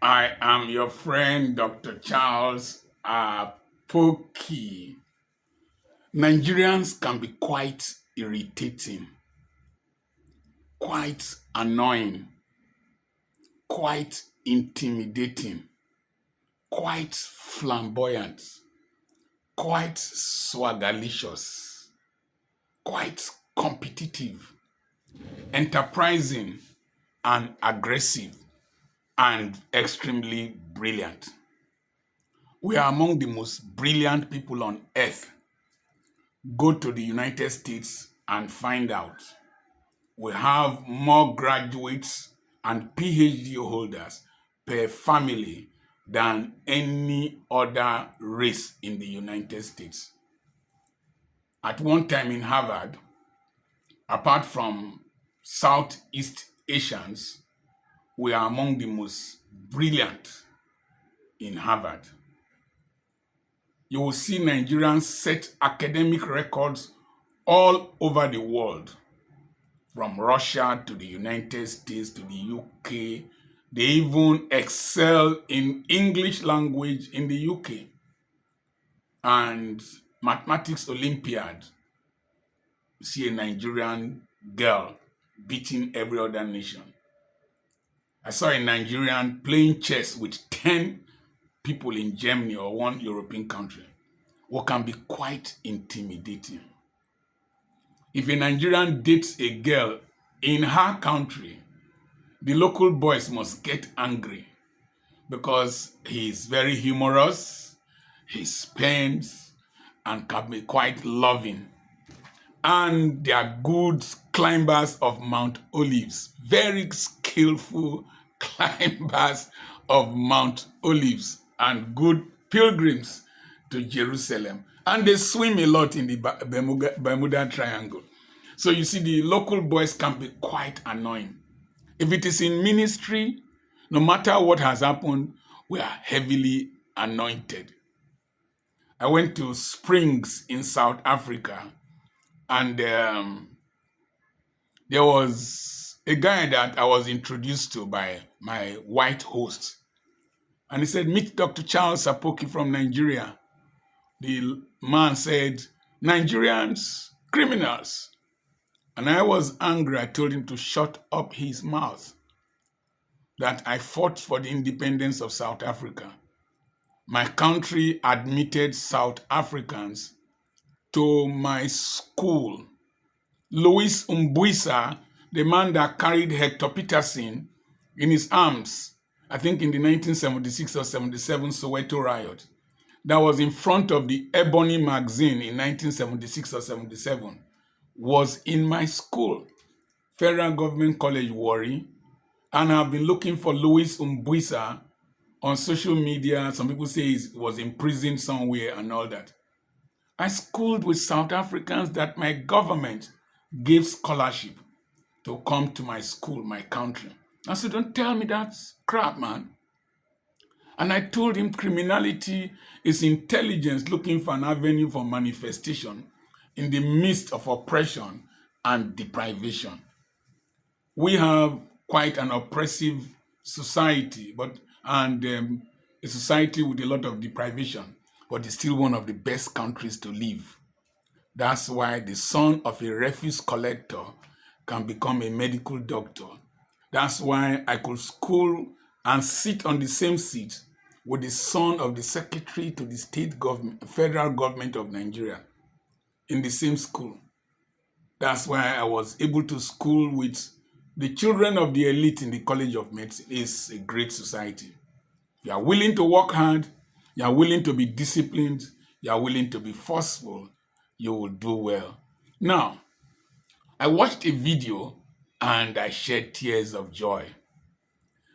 I am your friend, Dr. Charles Apoki. Nigerians can be quite irritating, quite annoying, quite intimidating, quite flamboyant, quite swagalicious, quite competitive, enterprising, and aggressive, and extremely brilliant. We are among the most brilliant people on earth. Go to the United States and find out. We have more graduates and PhD holders per family than any other race in the United States. At one time in Harvard, apart from Southeast Asians, we are among the most brilliant in Harvard. You will see Nigerians set academic records all over the world, from Russia to the United States to the UK. They even excel in English language in the UK. And mathematics Olympiad, you see a Nigerian girl beating every other nation. I saw a Nigerian playing chess with 10 people in Germany or one European country, what can be quite intimidating. If a Nigerian dates a girl in her country, the local boys must get angry because he is very humorous, he spends, and can be quite loving. And they are good climbers of Mount Olives, very skillful climbers of Mount Olives, and good pilgrims to Jerusalem. And they swim a lot in the Bermuda Triangle. So you see, the local boys can be quite annoying. If it is in ministry, no matter what has happened, we are heavily anointed. I went to Springs in South Africa, and there was a guy that I was introduced to by my white host. And he said, "Meet Dr. Charles Apoki from Nigeria." The man said, "Nigerians, criminals." And I was angry. I told him to shut up his mouth, that I fought for the independence of South Africa. My country admitted South Africans to my school. Louis Umbuisa, the man that carried Hector Peterson in his arms, I think in the 1976 or 77 Soweto riot, that was in front of the Ebony magazine in 1976 or 77, was in my school, Federal Government College, Warri, and I've been looking for Louis Umbuisa on social media. Some people say he was in prison somewhere and all that. I schooled with South Africans that my government gave scholarship to come to my school, my country. I said, "Don't tell me that's crap, man." And I told him criminality is intelligence looking for an avenue for manifestation in the midst of oppression and deprivation. We have quite an oppressive society, and a society with a lot of deprivation, but it's still one of the best countries to live. That's why the son of a refuse collector can become a medical doctor. That's why I could school and sit on the same seat with the son of the secretary to the state government, federal government of Nigeria, in the same school. That's why I was able to school with the children of the elite in the College of Medicine. It's a great society. You are willing to work hard, you are willing to be disciplined, you are willing to be forceful, you will do well. Now, I watched a video and I shed tears of joy.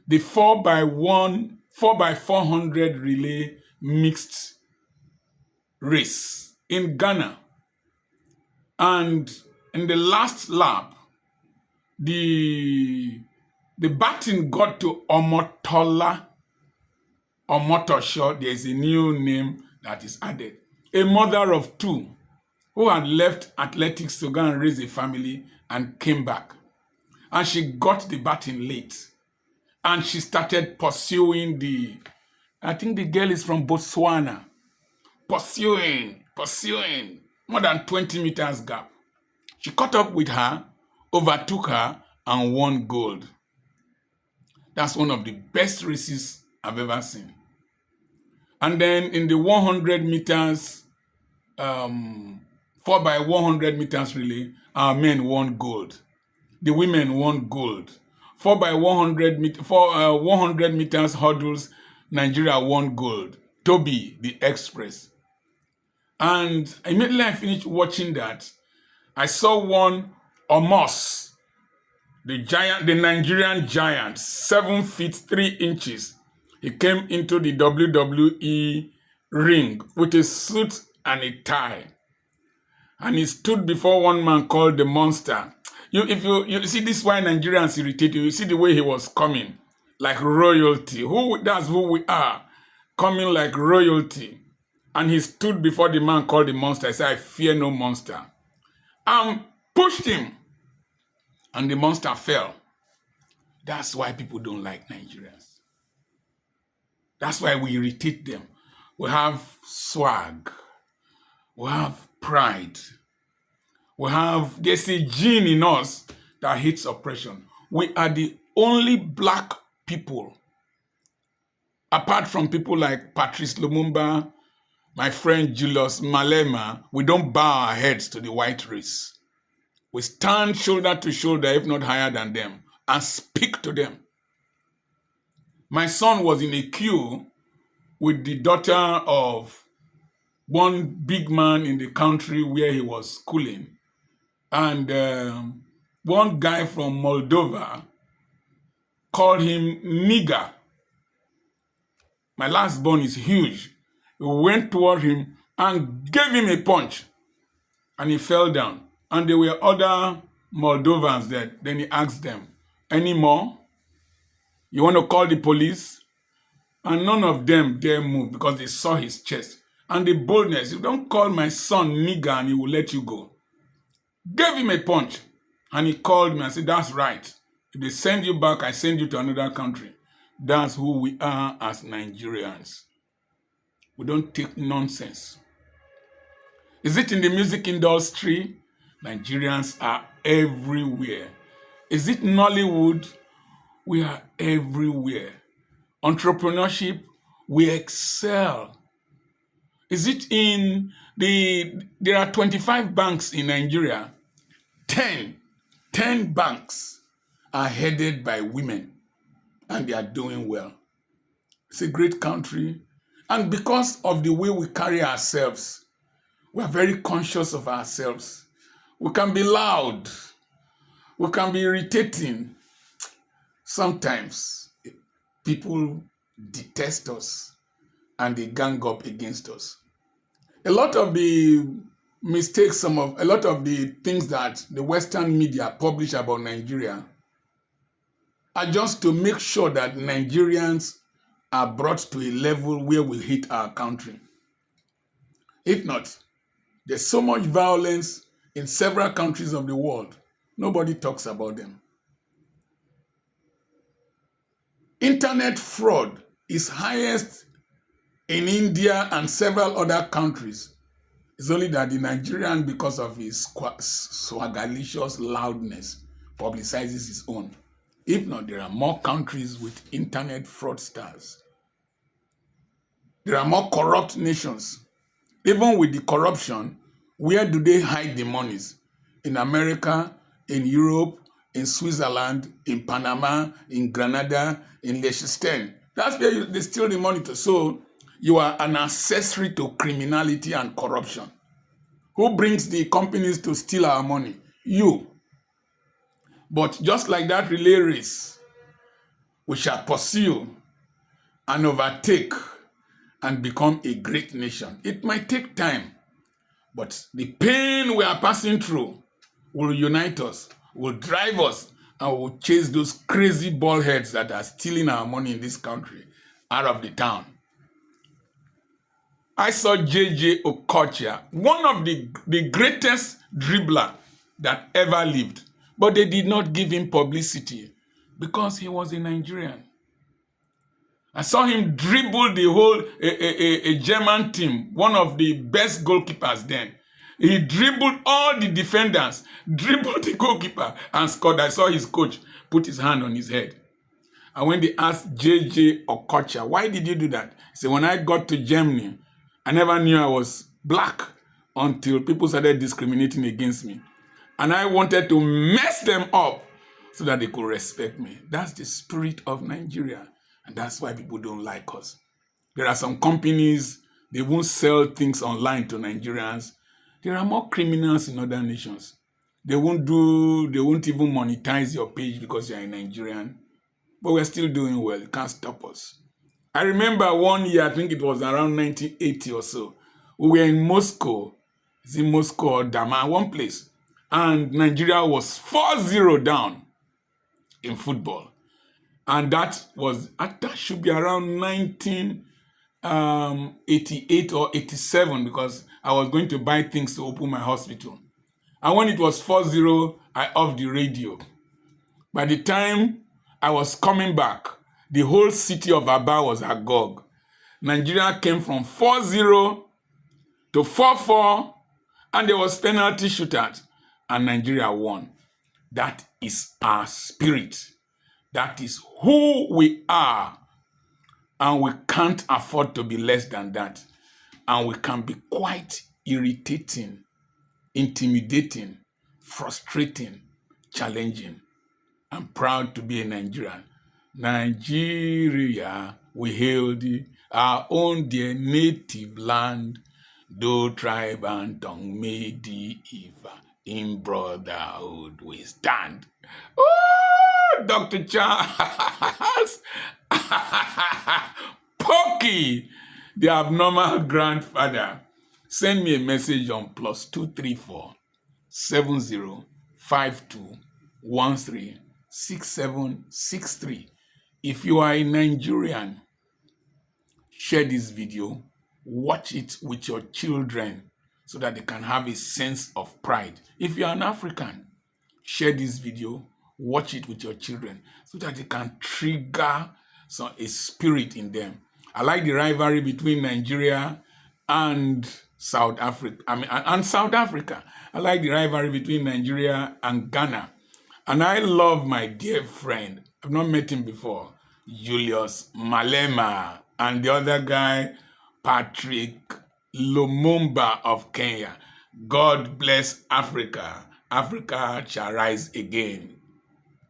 The 4x400 relay mixed race in Ghana. And in the last lap, the baton got to Omotosho. There's a new name that is added. A mother of two who had left athletics to go and raise a family and came back. And she got the baton late. And she started pursuing I think the girl is from Botswana. Pursuing, more than 20 meters gap. She caught up with her, overtook her, and won gold. That's one of the best races I've ever seen. And then in the 100 meters, 4 by 100 meters relay, our men won gold. The women won gold. 4 by 100 100 meters hurdles, Nigeria won gold. Toby, the Express. And immediately I finished watching that, I saw one Omos, the Nigerian giant, 7 feet 3 inches. He came into the WWE ring with a suit and a tie. And he stood before one man called the Monster. If you see, this is why Nigerians irritate you. You see the way he was coming, like royalty. That's who we are, coming like royalty. And he stood before the man called the Monster. He said, I fear no monster. And pushed him. And the monster fell. That's why people don't like Nigerians. That's why we irritate them. We have swag. We have pride. There's a gene in us that hates oppression. We are the only black people, apart from people like Patrice Lumumba, my friend Julius Malema, we don't bow our heads to the white race. We stand shoulder to shoulder, if not higher than them, and speak to them. My son was in a queue with the daughter of one big man in the country where he was schooling. And one guy from Moldova called him nigger. My last born is huge. He went toward him and gave him a punch. And he fell down. And there were other Moldovans there. Then he asked them, any more? You want to call the police? And none of them dare move because they saw his chest. And the boldness, you don't call my son nigger and he will let you go. Gave him a punch. And he called me and said, that's right. If they send you back, I send you to another country. That's who we are as Nigerians. We don't take nonsense. Is it in the music industry? Nigerians are everywhere. Is it Nollywood? We are everywhere. Entrepreneurship, we excel. Is it in there are 25 banks in Nigeria. 10 banks are headed by women and they are doing well. It's a great country. And because of the way we carry ourselves, we are very conscious of ourselves. We can be loud. We can be irritating. Sometimes people detest us and they gang up against us. A lot of the mistakes, a lot of the things that the Western media publish about Nigeria are just to make sure that Nigerians are brought to a level where we hate our country. If not, there's so much violence in several countries of the world. Nobody talks about them. Internet fraud is highest in India and several other countries. It's only that the Nigerian, because of his swagalicious loudness, publicizes his own. If not, there are more countries with internet fraudsters. There are more corrupt nations. Even with the corruption, where do they hide the monies? In America, in Europe, in Switzerland, in Panama, in Grenada, in Liechtenstein. That's where they steal the money to. So you are an accessory to criminality and corruption. Who brings the companies to steal our money? You. But just like that relay race, we shall pursue and overtake and become a great nation. It might take time, but the pain we are passing through will unite us, will drive us, and will chase those crazy bald heads that are stealing our money in this country out of the town. I saw J.J. Okocha, one of the greatest dribbler that ever lived, but they did not give him publicity because he was a Nigerian. I saw him dribble the whole a German team, one of the best goalkeepers then. He dribbled all the defenders, dribbled the goalkeeper, and scored. I saw his coach put his hand on his head. And when they asked JJ Okocha, why did you do that? He said, when I got to Germany, I never knew I was black until people started discriminating against me. And I wanted to mess them up so that they could respect me. That's the spirit of Nigeria. And that's why people don't like us. There are some companies, they won't sell things online to Nigerians. There are more criminals in other nations. They won't even monetize your page because you're a Nigerian. But we're still doing well. It can't stop us. I remember one year, I think it was around 1980 or so, we were in Moscow. It's in Moscow or Daman, one place. And Nigeria was 4-0 down in football. And that should be around 1988 or 87, because I was going to buy things to open my hospital. And when it was 4-0, I off the radio. By the time I was coming back, the whole city of Aba was agog. Nigeria came from 4-0 to 4-4, and there was penalty shootout, and Nigeria won. That is our spirit. That is who we are. And we can't afford to be less than that. And we can be quite irritating, intimidating, frustrating, challenging. I'm proud to be a Nigerian. Nigeria, we hail thee, our own dear native land, though tribe and tongue may differ, in brotherhood we stand. Oh, Dr. Charles, Pokey, the abnormal grandfather. Send me a message on +234 7052 136763. If you are a Nigerian, share this video, watch it with your children so that they can have a sense of pride. If you are an African, share this video, watch it with your children so that they can trigger a spirit in them. I like the rivalry between Nigeria and South Africa. And South Africa. I like the rivalry between Nigeria and Ghana. And I love my dear friend, I've not met him before, Julius Malema, and the other guy, Patrick Lumumba of Kenya. God bless Africa. Africa shall rise again.